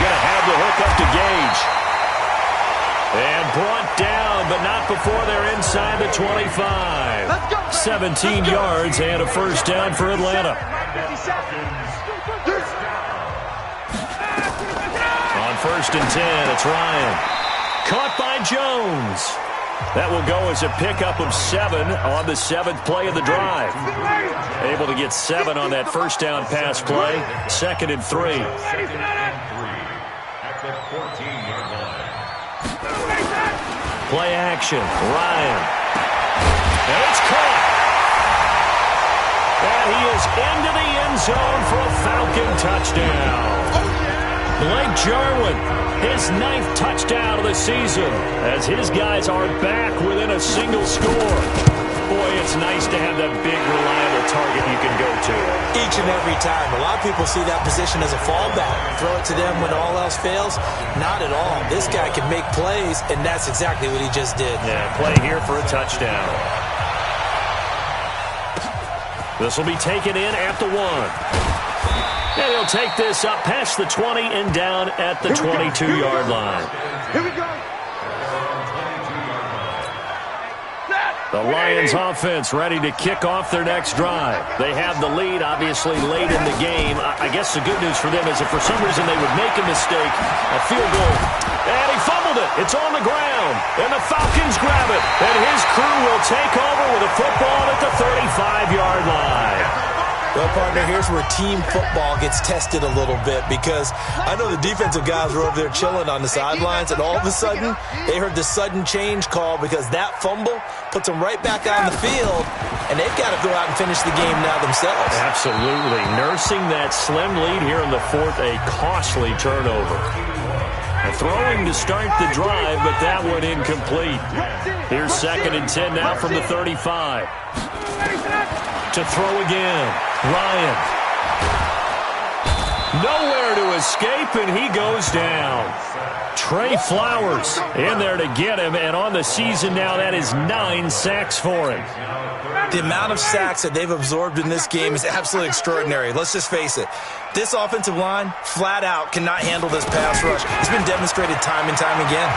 going to have the hook up to Gage. And brought down, but not before they're inside the 25. 17 yards and a first down for Atlanta. On 1st and 10, it's Ryan. Caught by Jones. That will go as a pickup of 7 on the 7th play of the drive. Able to get 7 on that first down pass play. 2nd and 3. Play action. Ryan. And it's caught. And he is into the end zone for a Falcon touchdown. Blake Jarwin, his 9th touchdown of the season, as his guys are back within a single score. Boy, it's nice to have that big, reliable target you can go to. Each and every time. A lot of people see that position as a fallback. Throw it to them when all else fails. Not at all. This guy can make plays, and that's exactly what he just did. Yeah, play here for a touchdown. This will be taken in at the 1. And he'll take this up past the 20 and down at the 22-yard line. Here we go. The Lions offense ready to kick off their next drive. They have the lead, obviously, late in the game. I guess the good news for them is if for some reason they would make a mistake, a field goal, and he fumbled it. It's on the ground, and the Falcons grab it, and his crew will take over with a football at the 35-yard line. Well, partner, here's where team football gets tested a little bit because I know the defensive guys were over there chilling on the sidelines, and all of a sudden, they heard the sudden change call because that fumble puts them right back on the field, and they've got to go out and finish the game now themselves. Absolutely. Nursing that slim lead here in the 4th, a costly turnover. Throwing to start the drive, but that one incomplete. Here's 2nd and 10 now from the 35. To throw again. Ryan. Nowhere to escape, and he goes down. Trey Flowers in there to get him, and on the season now, that is 9 sacks for him. The amount of sacks that they've absorbed in this game is absolutely extraordinary. Let's just face it. This offensive line, flat out, cannot handle this pass rush. It's been demonstrated time and time again.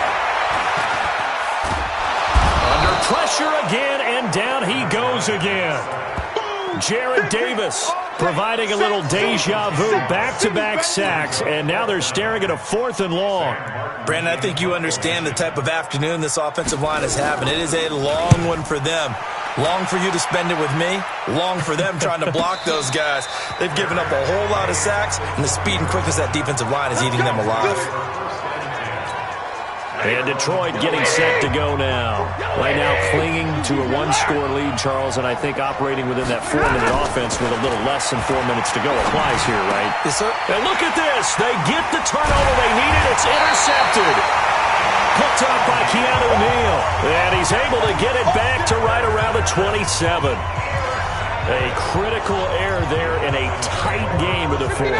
Under pressure again, and down he goes again. Jared Davis providing a little deja vu, back-to-back sacks, and now they're staring at a 4th and long. Brandon, I think you understand the type of afternoon this offensive line is having. It is a long one for them. Long for you to spend it with me. Long for them trying to block those guys. They've given up a whole lot of sacks, and the speed and quickness of that defensive line is eating them alive. And Detroit getting set to go now. Right now clinging to a 1-score lead, Charles, and I think operating within that 4-minute offense with a little less than 4 minutes to go applies here, right? Yes, sir. And look at this. They get the turnover they needed. It's intercepted. Picked up by Keanu Neal. And he's able to get it back to right around the 27. A critical error there in a tight game of the 4th.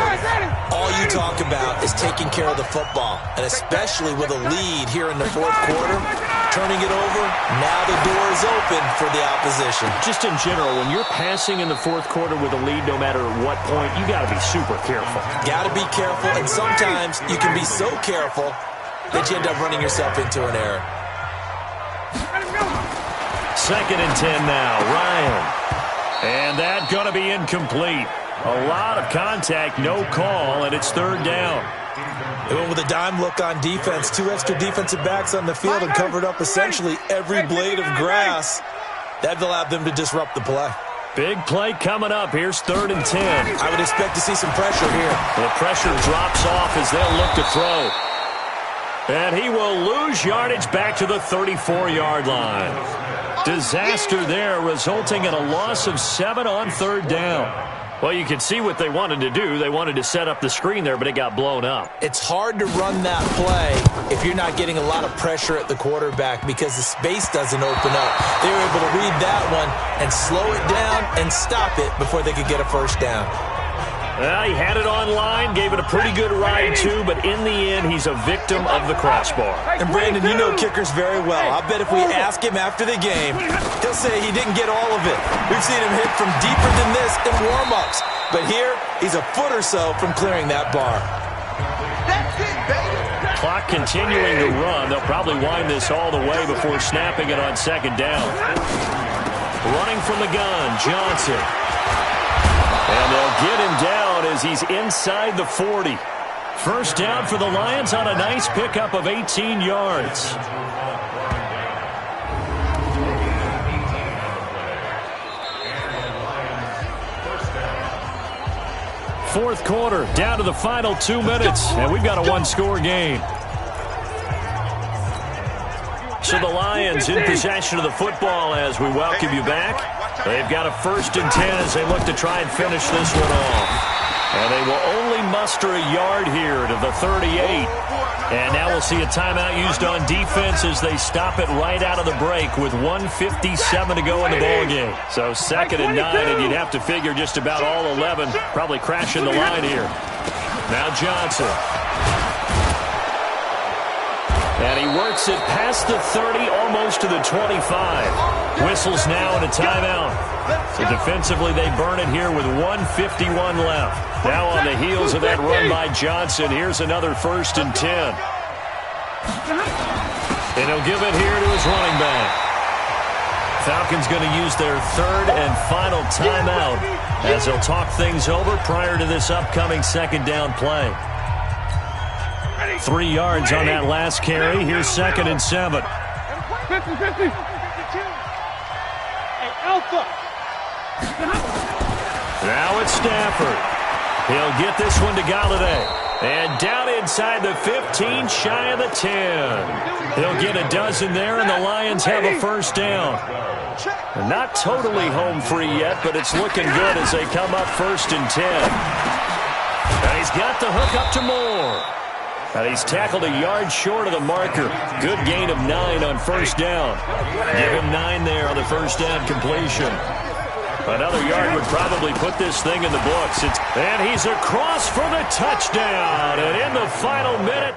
All you talk about is taking care of the football, and especially with a lead here in the 4th quarter, turning it over, now the door is open for the opposition. Just in general, when you're passing in the 4th quarter with a lead, no matter what point, you got to be super careful. Got to be careful, and sometimes you can be so careful that you end up running yourself into an error. 2nd and 10 now, Ryan. And that's going to be incomplete. A lot of contact, no call, and it's 3rd down. They went with a dime look on defense. 2 extra defensive backs on the field and covered up essentially every blade of grass. That allowed them to disrupt the play. Big play coming up. Here's 3rd and 10. I would expect to see some pressure here. The pressure drops off as they'll look to throw. And he will lose yardage back to the 34-yard line. Disaster there, resulting in a loss of 7 on 3rd down. Well, you can see what they wanted to do. They wanted to set up the screen there, but it got blown up. It's hard to run that play if you're not getting a lot of pressure at the quarterback because the space doesn't open up. They were able to read that one and slow it down and stop it before they could get a first down. Well, he had it online, gave it a pretty good ride, too, but in the end, he's a victim of the crossbar. And, Brandon, you know kickers very well. I bet if we ask him after the game, he'll say he didn't get all of it. We've seen him hit from deeper than this in warm-ups. But here, he's a foot or so from clearing that bar. Clock continuing to run. They'll probably wind this all the way before snapping it on second down. Running from the gun, Johnson. And they'll get him down as he's inside the 40. First down for the Lions on a nice pickup of 18 yards. Fourth quarter, down to the final 2 minutes, and we've got a one-score game. So the Lions in possession of the football as we welcome you back. They've got a 1st and 10 as they look to try and finish this one off. And they will only muster a yard here to the 38. And now we'll see a timeout used on defense as they stop it right out of the break with 1:57 to go in the ballgame. So 2nd and 9, and you'd have to figure just about all 11 probably crashing the line here. Now Johnson. And he works it past the 30, almost to the 25. Whistles now and a timeout. So defensively, they burn it here with 1:51 left. Now on the heels of that run by Johnson, here's another 1st and 10. And he'll give it here to his running back. Falcons going to use their 3rd and final timeout as they'll talk things over prior to this upcoming 2nd down play. 3 yards on that last carry. Here's 2nd and 7. Now it's Stafford. He'll get this one to Galladay. And down inside the 15, shy of the 10. He'll get a dozen there, and the Lions have a 1st down. And not totally home free yet, but it's looking good as they come up 1st and 10. And he's got the hook up to Moore. And he's tackled a yard short of the marker. Good gain of 9 on 1st down. Give him 9 there on the 1st down completion. Another yard would probably put this thing in the books. And he's across for the touchdown. And in the final minute.